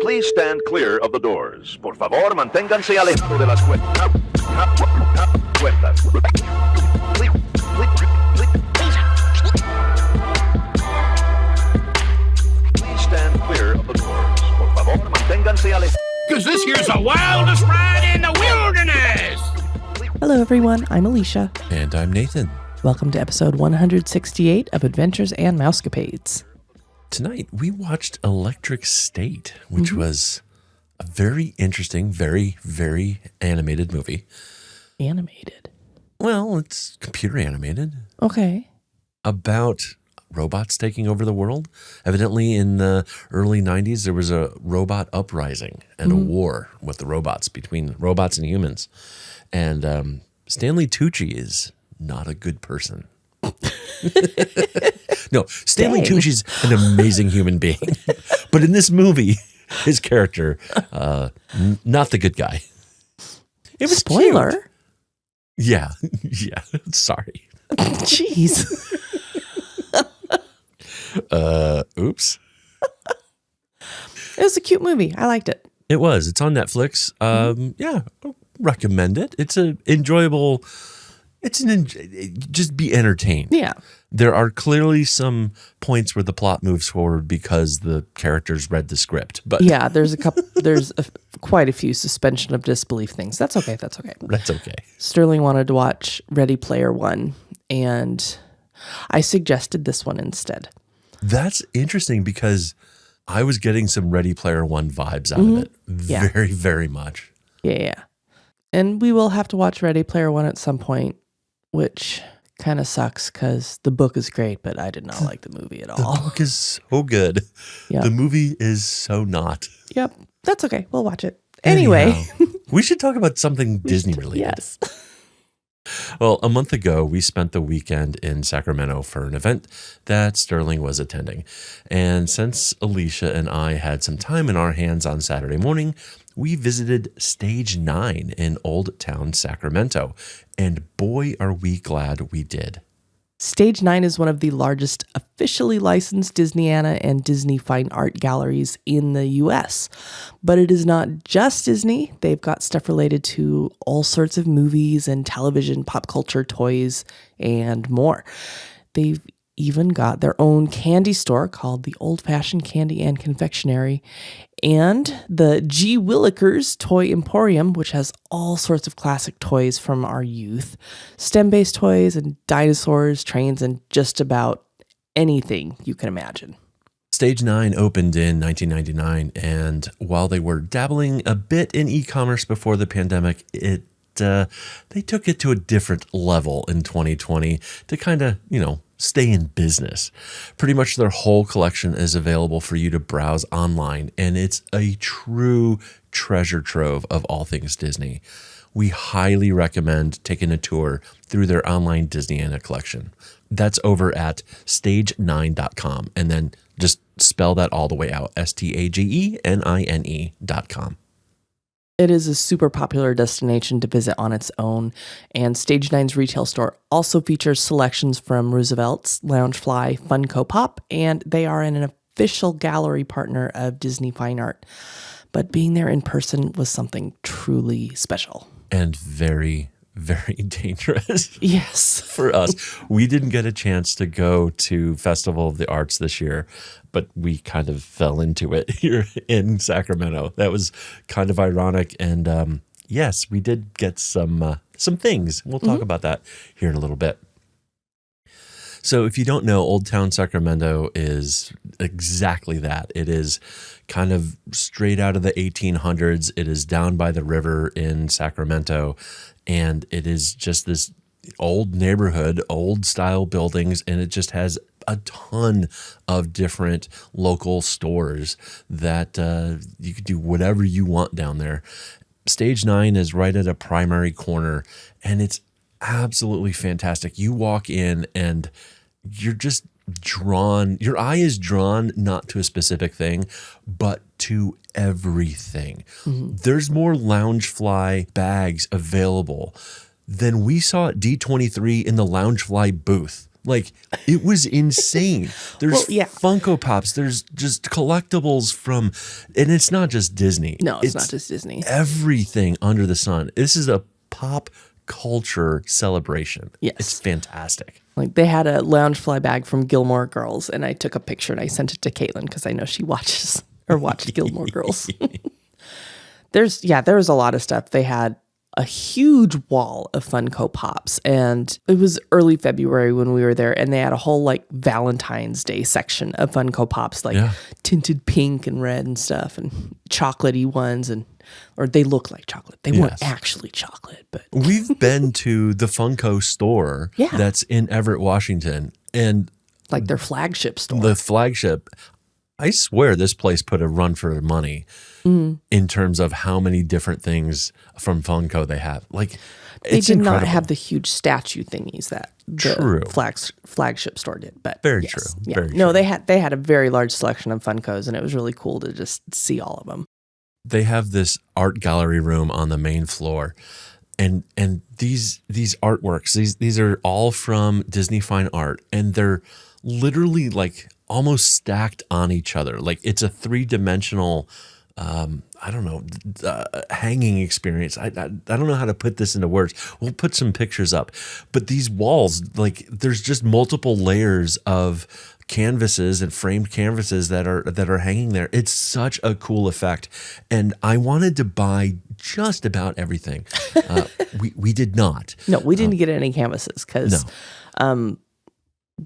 Please stand clear of the doors. Por favor, manténganse alejado de las puertas. Please stand clear of the doors. Por favor, manténganse alejado. Because this here's the wildest ride in the wilderness. Hello, everyone. I'm Alicia. And I'm Nathan. Welcome to episode 168 of Adventures and Mousecapades. Tonight, we watched Electric State, which was a very interesting, very, very animated movie. Animated? Well, it's computer animated. Okay. About robots taking over the world. Evidently, in the early 90s, there was a robot uprising and a war with the robots, between robots and humans. And Stanley Tucci is not a good person. No, Stanley Tucci's an amazing human being. But in this movie, his character, not the good guy. It was Spoiler. Cute. Yeah. Sorry. Jeez. Oops. It was a cute movie. I liked it. It was. It's on Netflix. Yeah, I'll recommend it. It's an enjoyable. Just be entertained. Yeah. There are clearly some points where the plot moves forward because the characters read the script. But yeah, there's quite a few suspension of disbelief things. That's okay. That's okay. Sterling wanted to watch Ready Player One, and I suggested this one instead. That's interesting because I was getting some Ready Player One vibes out of it. Very, very much. Yeah. And we will have to watch Ready Player One at some point, which kind of sucks because the book is great, but I did not like the movie at all. The book is so good. Yep. The movie is so not. Yep. That's okay. We'll watch it. Anyway. We should talk about something Disney related. Yes. Well, a month ago, we spent the weekend in Sacramento for an event that Sterling was attending. And since Alicia and I had some time in our hands on Saturday morning, we visited Stage 9 in Old Town Sacramento. And boy, are we glad we did. Stage 9 is one of the largest officially licensed Disneyana and Disney Fine Art galleries in the U.S. But it is not just Disney. They've got stuff related to all sorts of movies and television, pop culture, toys, and more. They've even got their own candy store called the Old Fashioned Candy and Confectionery, and the G. Willikers Toy Emporium, which has all sorts of classic toys from our youth, STEM-based toys and dinosaurs, trains, and just about anything you can imagine. Stage 9 opened in 1999, and while they were dabbling a bit in e-commerce before the pandemic, they took it to a different level in 2020 to kind of, stay in business. Pretty much their whole collection is available for you to browse online, and it's a true treasure trove of all things Disney. We highly recommend taking a tour through their online Disneyana collection. That's over at stage9.com, and then just spell that all the way out, STAGENINE.com. It is a super popular destination to visit on its own, and Stage 9's retail store also features selections from Roosevelt's, Loungefly, Funko Pop, and they are an official gallery partner of Disney Fine Art. But being there in person was something truly special. And very, very dangerous. Yes. For us. We didn't get a chance to go to Festival of the Arts this year, but we kind of fell into it here in Sacramento. That was kind of ironic. And yes, we did get some things. We'll talk about that here in a little bit. So if you don't know, Old Town Sacramento is exactly that. It is kind of straight out of the 1800s. It is down by the river in Sacramento, and it is just this old neighborhood, old style buildings, and it just has a ton of different local stores that you could do whatever you want down there. Stage 9 is right at a primary corner, and it's absolutely fantastic. You walk in and you're just drawn, your eye is drawn not to a specific thing, but to everything. There's more Loungefly bags available than we saw at D23 in the Loungefly booth. Like, it was insane. There's Well, yeah. Funko Pops. There's just collectibles from, and it's not just Disney. No, it's not just Disney. Everything under the sun. This is a pop culture celebration. Yes. It's fantastic. Like they had a Loungefly bag from Gilmore Girls, and I took a picture and I sent it to Caitlin because I know she watched Gilmore Girls. There was a lot of stuff. They had a huge wall of Funko Pops, and it was early February when we were there, and they had a whole like Valentine's Day section of Funko Pops, like tinted pink and red and stuff, and chocolatey ones, or they look like chocolate. They weren't actually chocolate, but we've been to the Funko store Yeah. that's in Everett, Washington, and like their flagship store. the flagship. I swear this place put a run for their money in terms of how many different things from Funko they have. Like, They it's did incredible. not have the huge statue thingies that True. the flagship store did, but Very yes, true. Yeah. Very no, true. they had a very large selection of Funkos, and it was really cool to just see all of them. They have this art gallery room on the main floor, and these artworks, these are all from Disney Fine Art, and they're literally like almost stacked on each other. Like it's a 3-dimensional hanging experience. I don't know how to put this into words. We'll put some pictures up. But these walls, like there's just multiple layers of canvases and framed canvases that are hanging there. It's such a cool effect. And I wanted to buy just about everything. We did not. No, we didn't get any canvases because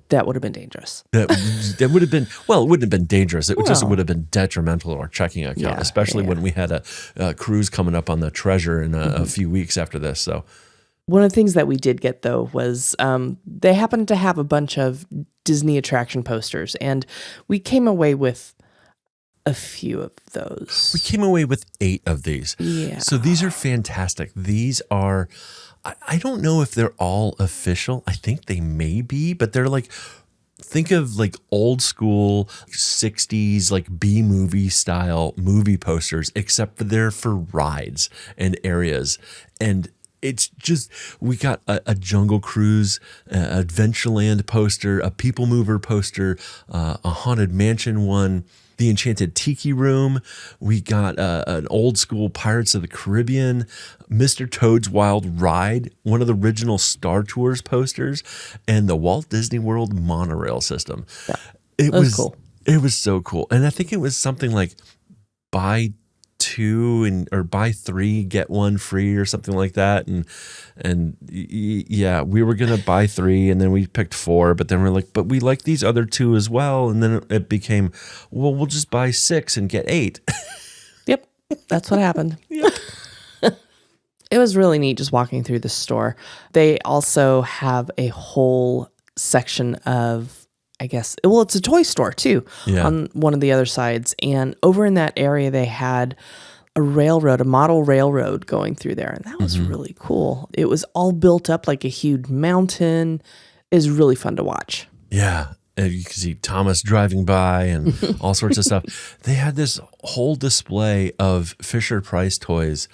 that would have been dangerous. That would have been, well, it wouldn't have been dangerous. It just Well. would have been detrimental to our checking account, Yeah, especially yeah. when we had a cruise coming up on the Treasure in a few weeks after this. So One of the things that we did get, though, was they happened to have a bunch of Disney attraction posters, and we came away with a few of those. we came away with 8 of these. Yeah. So these are fantastic. These are, I don't know if they're all official. I think they may be, but they're like, think of like old school 60s, like B-movie style movie posters, except for they're for rides and areas. And it's just, we got a Jungle Cruise, Adventureland poster, a People Mover poster, a Haunted Mansion one, the Enchanted Tiki Room. We got an old school Pirates of the Caribbean, Mr. Toad's Wild Ride, one of the original Star Tours posters, and the Walt Disney World monorail system. Yeah, It that was was cool. It was so cool. And I think it was something like buy 2 or buy 3 get 1 free or something like that, yeah, we were gonna buy 3 and then we picked 4, but then we're like, but we like these other 2 as well, and then it became, well, we'll just buy 6 and get 8. Yep, that's what happened. It was really neat just walking through the store. They also have a whole section of, I guess, well, it's a toy store too, Yeah. on one of the other sides. And over in that area, they had a model railroad going through there. And that was really cool. It was all built up like a huge mountain. It was really fun to watch. Yeah. And you can see Thomas driving by and all sorts of stuff. They had this whole display of Fisher-Price toys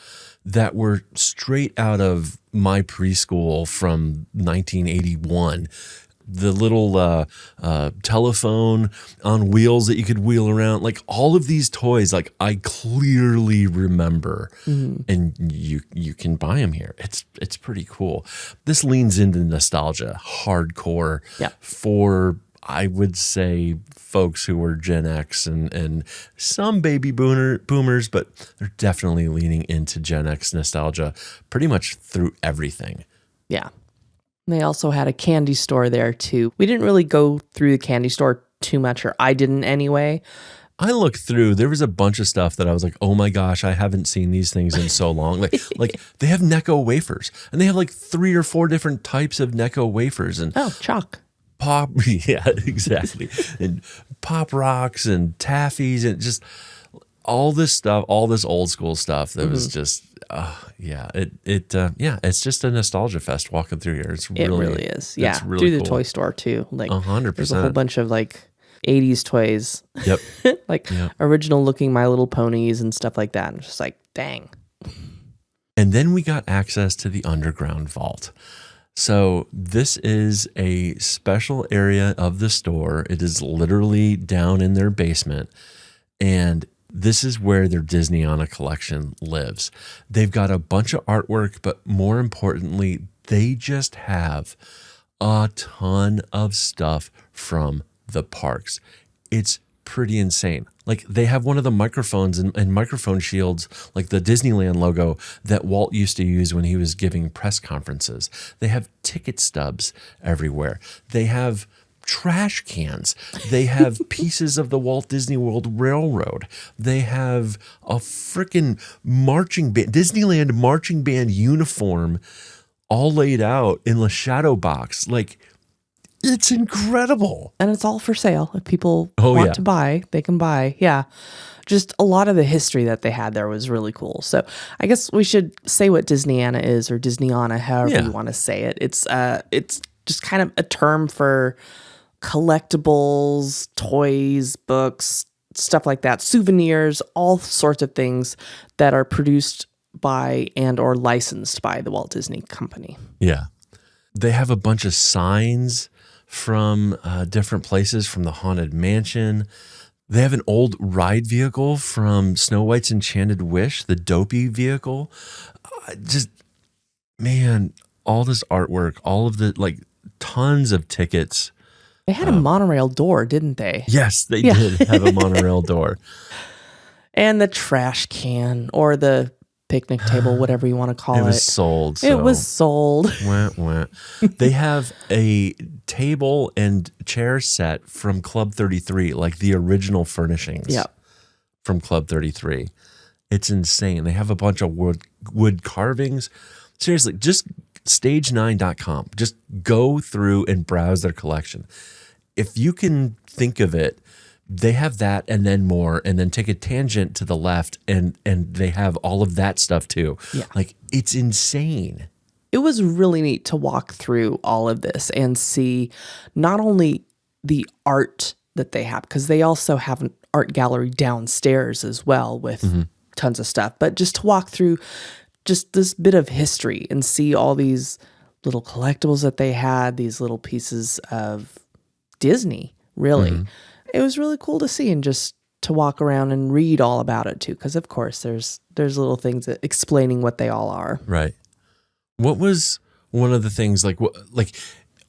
that were straight out of my preschool from 1981. The little telephone on wheels that you could wheel around, like all of these toys, like I clearly remember, and you can buy them here. It's pretty cool. This leans into nostalgia, hardcore, Yeah. for I would say folks who were Gen X and some baby boomers, but they're definitely leaning into Gen X nostalgia pretty much through everything. Yeah. They also had a candy store there too. We didn't really go through the candy store too much, or I didn't anyway. I looked through, there was a bunch of stuff that I was like, oh my gosh, I haven't seen these things in so long. Like they have Necco wafers, and they have like 3 or 4 different types of Necco wafers, and Oh, chalk. pop, yeah, exactly. And pop rocks and taffies and just all this stuff, all this old school stuff that was just, it's just a nostalgia fest walking through here. It really is. Yeah. it's really through the cool. toy store too. Like 100%. there's a whole bunch of like 80s toys, Yep. like original looking My Little Ponies and stuff like that. And just like, dang. And then we got access to the underground vault. So this is a special area of the store. It is literally down in their basement. And this is where their Disneyana collection lives. They've got a bunch of artwork, but more importantly, they just have a ton of stuff from the parks. It's pretty insane. Like they have one of the microphones and microphone shields, like the Disneyland logo that Walt used to use when he was giving press conferences. They have ticket stubs everywhere. They have trash cans. They have pieces of the Walt Disney World Railroad. They have a freaking marching band, Disneyland marching band uniform all laid out in the shadow box. Like, it's incredible. And it's all for sale. If people Oh, want yeah. to buy, they can buy. Yeah. Just a lot of the history that they had there was really cool. So I guess we should say what Disneyana is, or Disneyana, however Yeah. you want to say it. It's just kind of a term for collectibles, toys, books, stuff like that, souvenirs, all sorts of things that are produced by and or licensed by the Walt Disney Company. Yeah. They have a bunch of signs from different places, from the Haunted Mansion. They have an old ride vehicle from Snow White's Enchanted Wish, the Dopey vehicle. Just, man, all this artwork, all of the, like, tons of tickets. They had a monorail door, didn't they? Yes, they did have a monorail door. And the trash can or the picnic table, whatever you want to call it. It was sold. It was sold. Wah, wah. They have a table and chair set from Club 33, like the original furnishings from Club 33. It's insane. They have a bunch of wood carvings. Seriously, just stage9.com. Just go through and browse their collection. If you can think of it, they have that and then more, and then take a tangent to the left and they have all of that stuff too. Yeah. Like, it's insane. It was really neat to walk through all of this and see not only the art that they have, because they also have an art gallery downstairs as well with tons of stuff, but just to walk through just this bit of history and see all these little collectibles that they had, these little pieces of Disney, really. It was really cool to see, and just to walk around and read all about it too, because of course there's little things that explaining what they all are. Right. What was one of the things, like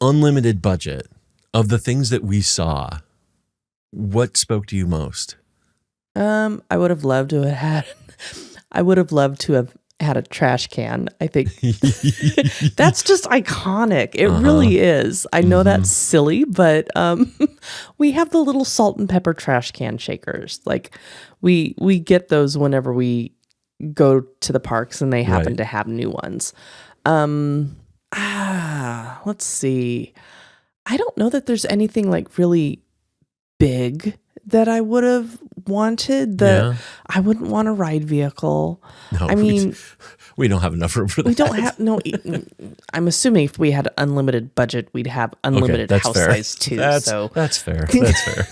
unlimited budget, of the things that we saw? What spoke to you most? I would have loved to have had a trash can. I think that's just iconic. It really is. I know that's silly, but we have the little salt and pepper trash can shakers. Like we get those whenever we go to the parks, and they happen to have new ones. Let's see. I don't know that there's anything like really big that I would have wanted. I wouldn't want a ride vehicle. No, I mean, we don't have enough room for that. we don't have I'm assuming if we had unlimited budget, we'd have unlimited house size too. That's fair. That's fair.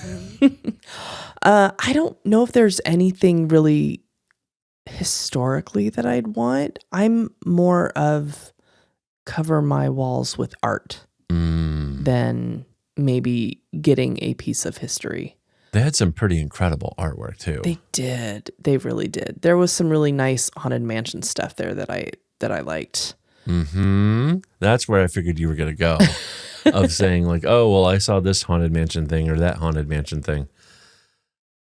I don't know if there's anything really historically that I'd want. I'm more of cover my walls with art than maybe getting a piece of history. They had some pretty incredible artwork too. They did. They really did. There was some really nice Haunted Mansion stuff there that I liked. That's where I figured you were going to go, of saying like, oh, well, I saw this Haunted Mansion thing or that Haunted Mansion thing.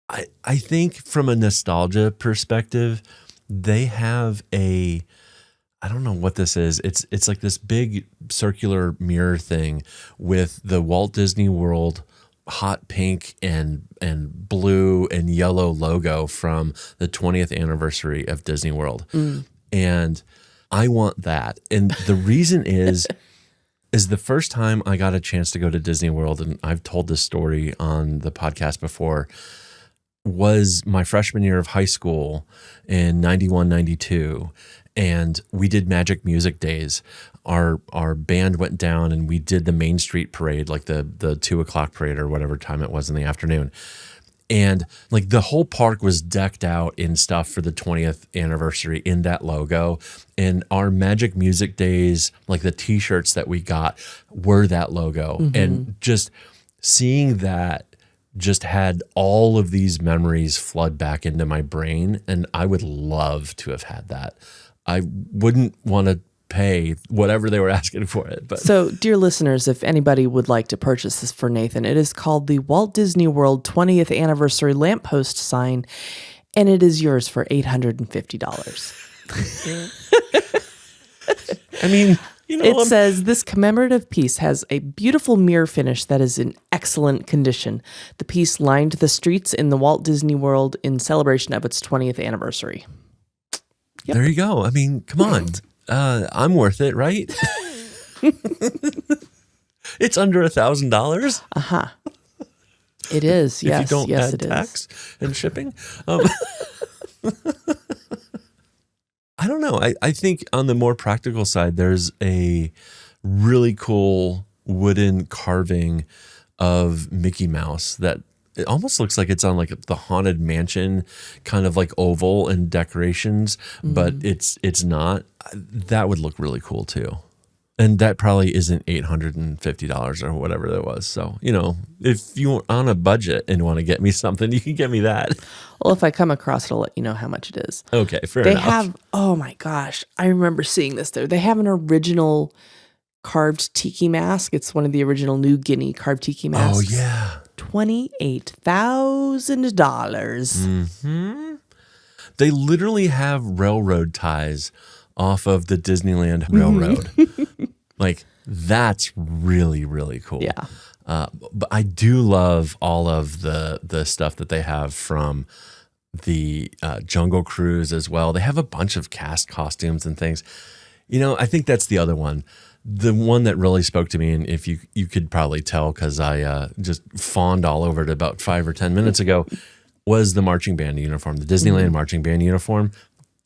I think from a nostalgia perspective, they have I don't know what this is. It's like this big circular mirror thing with the Walt Disney World hot pink and blue and yellow logo from the 20th anniversary of Disney World. And I want that. And the reason is the first time I got a chance to go to Disney World, and I've told this story on the podcast before, was my freshman year of high school in 91, 92. And we did Magic Music Days. Our band went down and we did the Main Street Parade, like the 2:00 parade or whatever time it was in the afternoon. And like the whole park was decked out in stuff for the 20th anniversary in that logo. And our Magic Music Days, like the t-shirts that we got were that logo. And just seeing that just had all of these memories flood back into my brain. And I would love to have had that. I wouldn't want to pay whatever they were asking for it. But So, dear listeners, if anybody would like to purchase this for Nathan, it is called the Walt Disney World 20th Anniversary Lamppost Sign, and it is yours for $850. I mean, you know, It says this commemorative piece has a beautiful mirror finish that is in excellent condition. The piece lined the streets in the Walt Disney World in celebration of its 20th anniversary. there you go. I mean, come on. I'm worth it, right? It's under $1,000. It is. If Yes, you don't yes, add it is. tax and shipping. I don't know. I think on the more practical side, there's a really cool wooden carving of Mickey Mouse that it almost looks like it's on like the Haunted Mansion kind of like oval and decorations, but it's not. That would look really cool too. And that probably isn't $850 or whatever that was. So, you know, if you're on a budget and want to get me something, you can get me that. Well, if I come across it, I'll let you know how much it is. Okay, fair They enough. have, oh my gosh, I remember seeing this there. They have an original carved tiki mask. It's one of the original New Guinea carved tiki masks. Oh, yeah. $28,000. They literally have railroad ties off of the Disneyland Railroad. Like, that's really, really cool. Yeah. But I do love all of the stuff that they have from the Jungle Cruise as well. They have a bunch of cast costumes and things. You know, I think that's the other one. The one that really spoke to me, and if you could probably tell because I just fawned all over it about 5 or 10 minutes ago, was the marching band uniform, the Disneyland marching band uniform.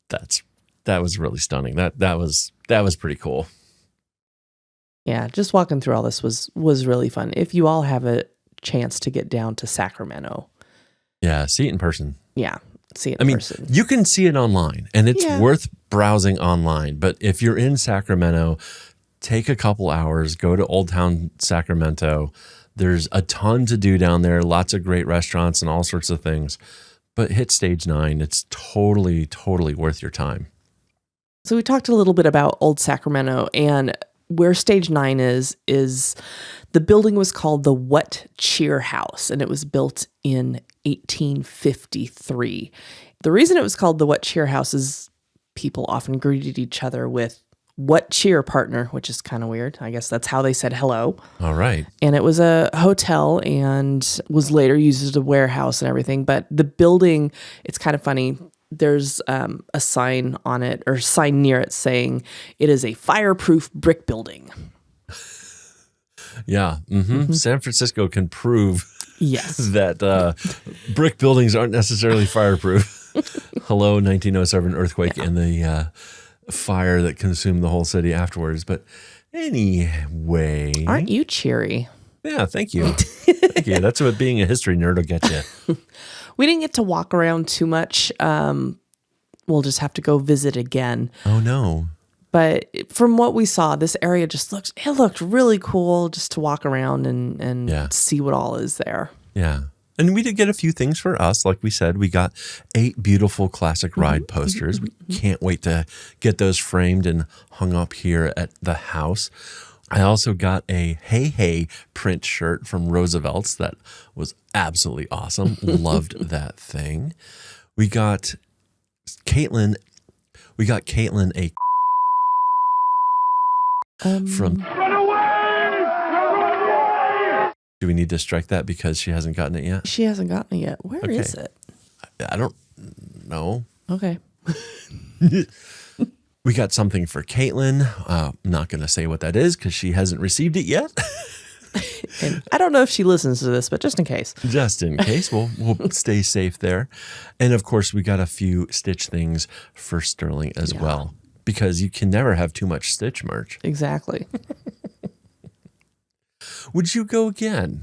That was really stunning. That was pretty cool. Yeah, just walking through all this was really fun. If you all have a chance to get down to Sacramento. Yeah, see it in person. Yeah, see it in person. You can see it online, and it's worth browsing online. But if you're in Sacramento, take a couple hours, go to Old Town Sacramento. There's a ton to do down there, lots of great restaurants and all sorts of things. But hit Stage 9. It's totally, totally worth your time. So we talked a little bit about Old Sacramento, and where Stage 9 is the building was called the What Cheer House, and it was built in 1853. The reason it was called the What Cheer House is people often greeted each other with "What cheer, partner," which is kind of weird. I guess that's how they said hello. All right. And it was a hotel and was later used as a warehouse and everything. But the building, it's kind of funny. There's a sign on it or sign near it saying it is a fireproof brick building. Yeah. San Francisco can prove Yes. that brick buildings aren't necessarily fireproof. Hello, 1907 earthquake and the fire that consumed the whole city afterwards. But anyway. Aren't you cheery? Yeah, thank you. Thank you. That's what being a history nerd will get you. We didn't get to walk around too much. We'll just have to go visit again. Oh, no. But from what we saw, this area just looked really cool just to walk around and see what all is there. Yeah. And we did get a few things for us. Like we said, we got 8 beautiful classic ride posters. We can't wait to get those framed and hung up here at the house. I also got a Hey Hey print shirt from Roosevelt's that was absolutely awesome. Loved that thing. We got Caitlin a from Run away! Run away! Do we need to strike that because she hasn't gotten it yet? She hasn't gotten it yet. Where is it? I don't know. Okay. We got something for Caitlin. I'm not going to say what that is because she hasn't received it yet. And I don't know if she listens to this, but just in case. Just in case, we'll stay safe there. And of course, we got a few Stitch things for Sterling as well because you can never have too much Stitch merch. Exactly. Would you go again?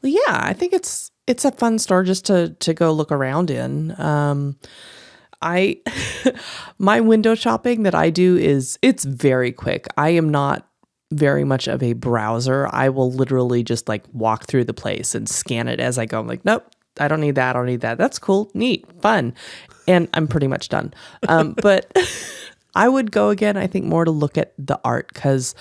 Well, yeah, I think it's it's a fun store just to go look around in. I my window shopping that I do it's very quick. I am not very much of a browser. I will literally just like walk through the place and scan it as I go. I'm like, nope, I don't need that. I don't need that. That's cool, neat, fun. And I'm pretty much done. But I would go again, I think, more to look at the art because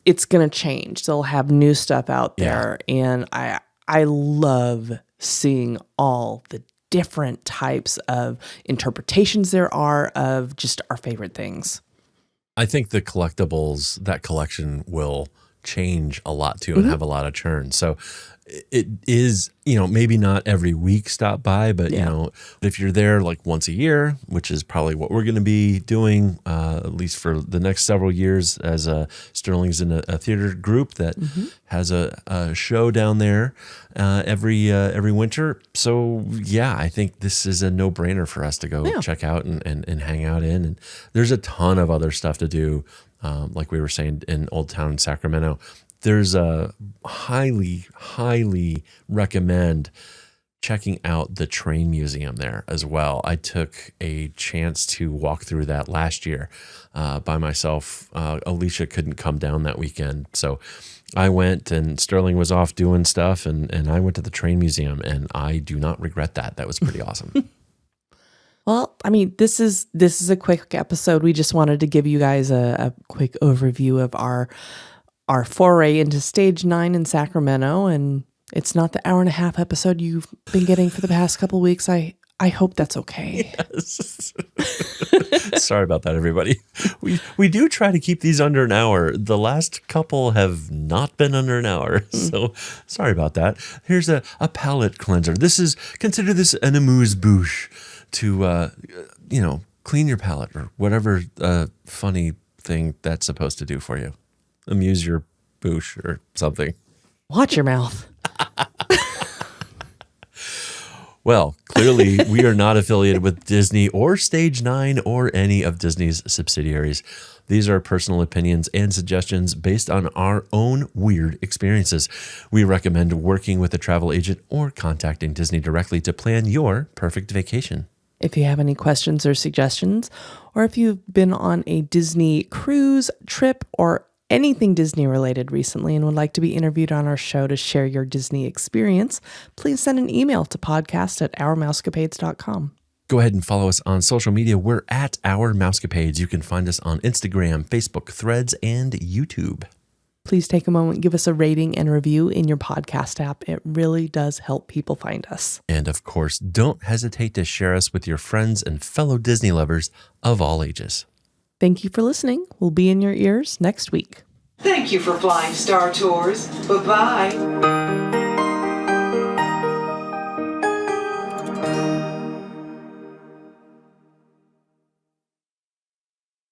it's going to change. They'll have new stuff out there. And I love seeing all the different types of interpretations there are of just our favorite things. I think the collectibles, that collection will change a lot too and have a lot of churn. So it is, maybe not every week stop by, but if you're there like once a year, which is probably what we're going to be doing, at least for the next several years, as Sterling's in a theater group that has a show down there every winter. So I think this is a no-brainer for us to go check out and hang out in. And there's a ton of other stuff to do, like we were saying in Old Town Sacramento. There's a highly recommend checking out the train museum there as well. I took a chance to walk through that last year by myself. Alicia couldn't come down that weekend, so I went, and Sterling was off doing stuff, and I went to the train museum, and I do not regret that. That was pretty awesome. Well, I mean, this is a quick episode. We just wanted to give you guys a quick overview of our foray into Stage 9 in Sacramento, and it's not the hour-and-a-half episode you've been getting for the past couple weeks. I hope that's okay. Yes. Sorry about that, everybody. We do try to keep these under an hour. The last couple have not been under an hour, so sorry about that. Here's a palate cleanser. Consider this an amuse-bouche to clean your palate or whatever funny thing that's supposed to do for you. Amuse your bouche or something. Watch your mouth. Well, clearly we are not affiliated with Disney or Stage 9 or any of Disney's subsidiaries. These are personal opinions and suggestions based on our own weird experiences. We recommend working with a travel agent or contacting Disney directly to plan your perfect vacation. If you have any questions or suggestions, or if you've been on a Disney cruise, trip, or anything Disney related recently and would like to be interviewed on our show to share your Disney experience, please send an email to podcast@ourmousecapades.com. Go ahead and follow us on social media. We're at Our Mousecapades. You can find us on Instagram, Facebook, Threads, and YouTube. Please take a moment, give us a rating and review in your podcast app. It really does help people find us. And of course, don't hesitate to share us with your friends and fellow Disney lovers of all ages. Thank you for listening. We'll be in your ears next week. Thank you for flying Star Tours. Bye-bye.